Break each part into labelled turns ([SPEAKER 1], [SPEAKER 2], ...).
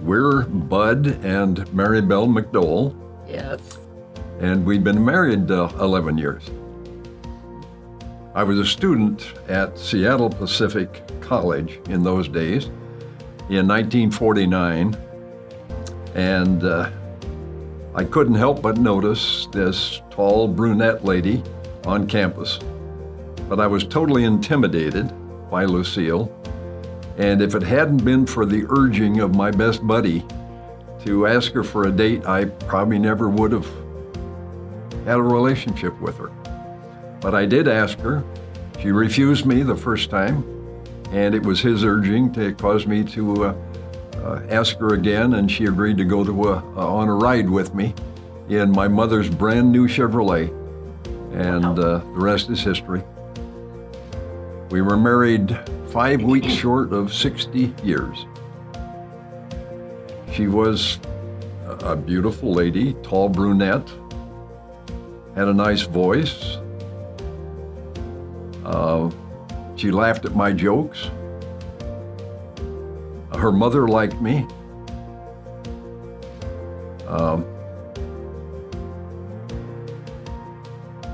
[SPEAKER 1] We're Bud and Maribel McDowell,
[SPEAKER 2] Yes.
[SPEAKER 1] and we've been married 11 years. I was a student at Seattle Pacific College in those days in 1949, and I couldn't help but notice this tall brunette lady on campus. But I was totally intimidated by Lucille, and if it hadn't been for the urging of my best buddy to ask her for a date, I probably never would have had a relationship with her. But I did ask her. She refused me the first time, and it was his urging that caused me to ask her again, and she agreed to go on a ride with me in my mother's brand new Chevrolet, and the rest is history. We were married 5 weeks short of 60 years. She was a beautiful lady, tall brunette, had a nice voice. She laughed at my jokes. Her mother liked me.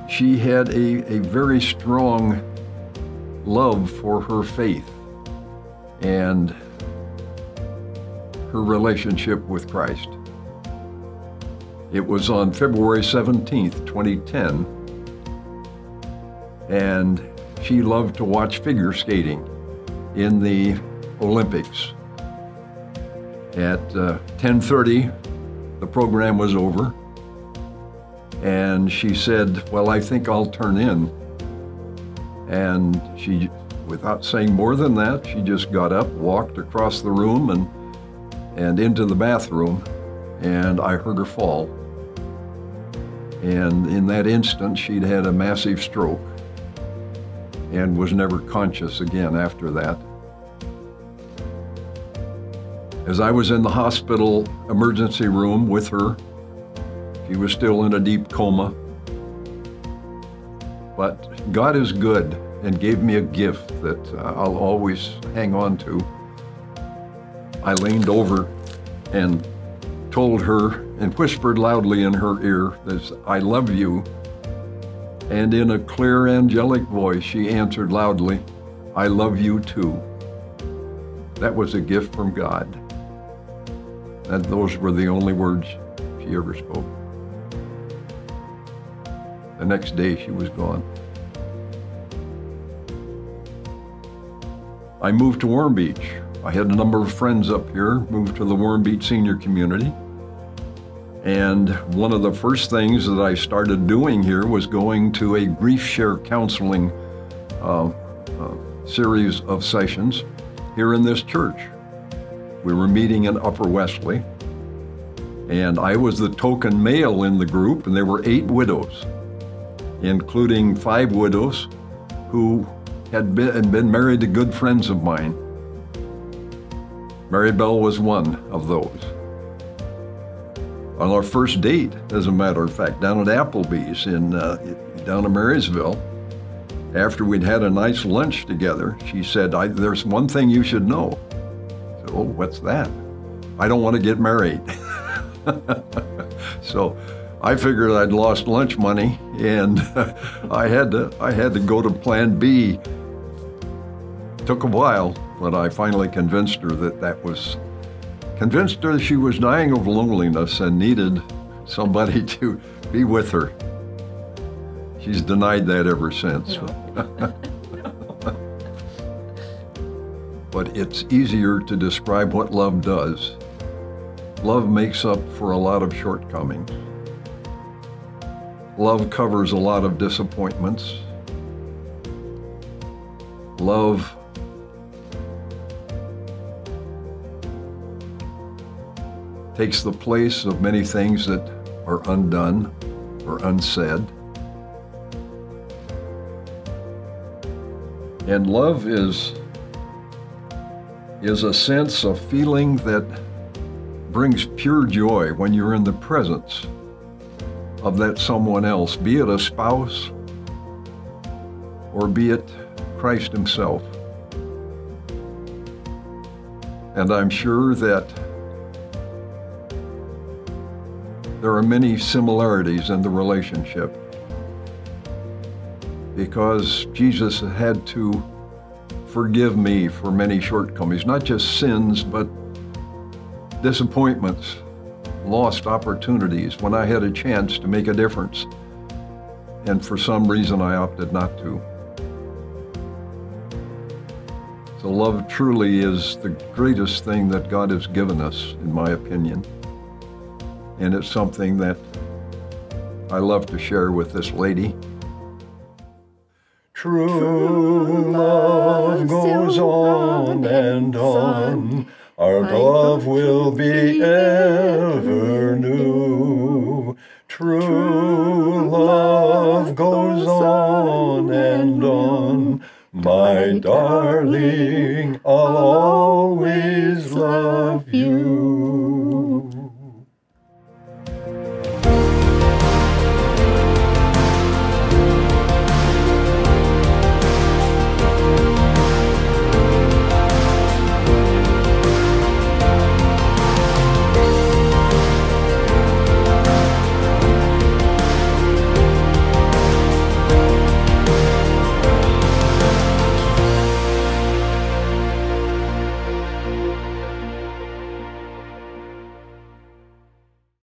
[SPEAKER 1] She had a very strong love for her faith and her relationship with Christ. It was on February 17th, 2010, and she loved to watch figure skating in the Olympics. At 10:30, the program was over, and she said, "Well, I think I'll turn in." And she, without saying more than that, she just got up, walked across the room and into the bathroom, and I heard her fall. And in that instant, she'd had a massive stroke and was never conscious again after that. As I was in the hospital emergency room with her, she was still in a deep coma. But God is good and gave me a gift that I'll always hang on to. I leaned over and told her and whispered loudly in her ear, "I love you." And in a clear angelic voice, she answered loudly, "I love you too." That was a gift from God. And those were the only words she ever spoke. The next day, she was gone. I moved to Warm Beach. I had a number of friends up here, moved to the Warm Beach senior community. And one of the first things that I started doing here was going to a grief share counseling series of sessions here in this church. We were meeting in Upper Wesley, and I was the token male in the group, and there were 8 widows, including 5 widows who had been married to good friends of mine. Maribel was one of those. On our first date, as a matter of fact, down at Applebee's down in Marysville, after we'd had a nice lunch together, she said, "There's one thing you should know." I said, "Oh, what's that?" "I don't want to get married." So I figured I'd lost lunch money, and I had to go to Plan B. Took a while, but I finally convinced her convinced her she was dying of loneliness and needed somebody to be with her. She's denied that ever since.
[SPEAKER 2] No.
[SPEAKER 1] But it's easier to describe what love does. Love makes up for a lot of shortcomings. Love covers a lot of disappointments. Love takes the place of many things that are undone or unsaid. And love is a sense of feeling that brings pure joy when you're in the presence of that someone else, be it a spouse or be it Christ himself. And I'm sure that there are many similarities in the relationship because Jesus had to forgive me for many shortcomings, not just sins, but disappointments, lost opportunities when I had a chance to make a difference. And for some reason, I opted not to. So love truly is the greatest thing that God has given us, in my opinion. And it's something that I love to share with this lady.
[SPEAKER 2] True love goes on and on. Our love will be ever new. True love goes on and on. My darling, I'll always love you.